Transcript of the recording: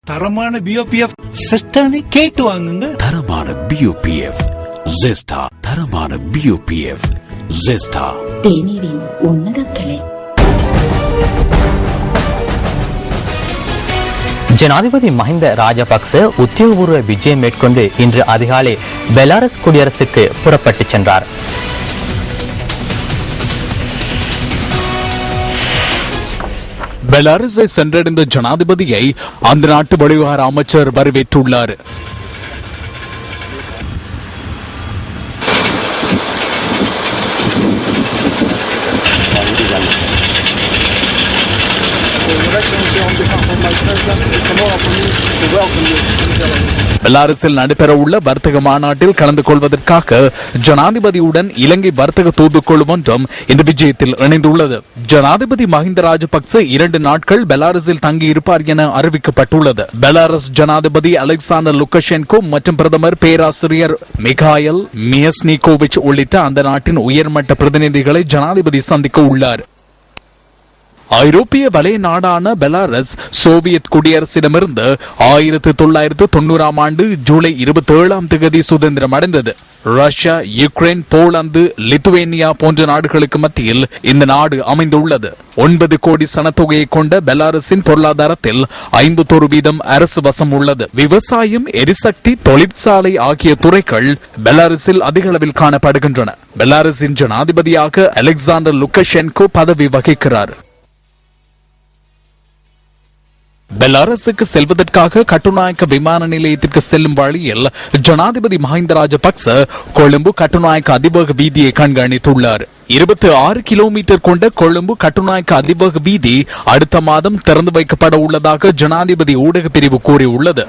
தரமான பிஓபிஎஃப் சிஸ்டனை கேட்டு வாங்குங்க. தரமான பிஓபிஎஃப் ஜெஸ்டா. தரமான பிஓபிஎஃப் ஜெஸ்டா. தேநீரின் உன்னத கலை. ஜனாதிபதி மஹிந்த ராஜபக்ச உத்தியோகபூர்வ விஜயம் மேற்கொண்டு இன்று அதிகாலை பெலாரஸ் குடியரசுக்கு புறப்பட்டுச் சென்றார். பெலாரஸை சென்றடைந்த ஜனாதிபதியை அந்த நாட்டு வெளிவிவகார அமைச்சர் வரவேற்றுள்ளார். பெலாரஸில் நடைபெறவுள்ள வர்த்தக மாநாட்டில் கலந்து கொள்வதற்காக ஜனாதிபதியுடன் இலங்கை வர்த்தக தூதுக்குழு ஒன்றும் இந்த விஜயத்தில் இணைந்துள்ளது. ஜனாதிபதி மஹிந்த ராஜபக்ச 2 நாட்கள் பெலாரஸில் தங்கியிருப்பார் என அறிவிக்கப்பட்டுள்ளது. பெலாரஸ் ஜனாதிபதி அலெக்சாண்டர் லுகஷென்கோ மற்றும் பிரதமர் பேராசிரியர் மிகாயில் மியஸ்னிகோவிச் உள்ளிட்ட அந்த நாட்டின் உயர்மட்ட பிரதிநிதிகளை ஜனாதிபதி சந்திக்க உள்ளார். ஐரோப்பிய வலய நாடான பெலாரஸ் சோவியத் குடியரசிடமிருந்து 1990 ஆண்டு ஜூலை 27 சுதந்திரம் அடைந்தது. ரஷ்யா, யுக்ரைன், போலந்து, லித்துவேனியா போன்ற நாடுகளுக்கு மத்தியில் இந்த நாடு அமைந்துள்ளது. 9 கோடி சனத்தொகையை கொண்ட பெலாரஸின் பொருளாதாரத்தில் 51% அரசு வசம் உள்ளது. விவசாயம், எரிசக்தி, தொழிற்சாலை ஆகிய துறைகள் பெலாரஸில் அதிக அளவில் காணப்படுகின்றன. பெலாரஸின் ஜனாதிபதியாக அலெக்சாண்டர் லுகஷென்கோ பதவி வகிக்கிறார். பெலாரஸுக்கு செல்வதற்காக கட்டுநாயக்க விமான நிலையத்திற்கு செல்லும் வழியில் ஜனாதிபதி மஹிந்த ராஜபக்ச கொழும்பு கட்டுநாயக்க அதிவேக வீதியை கண்காணித்துள்ளார். 26 கிலோமீட்டர் கொண்ட கொழும்பு கட்டுநாயக்க அதிவேக வீதி அடுத்த மாதம் திறந்து வைக்கப்பட உள்ளதாக ஜனாதிபதி ஊடக பிரிவு கூறியுள்ளது.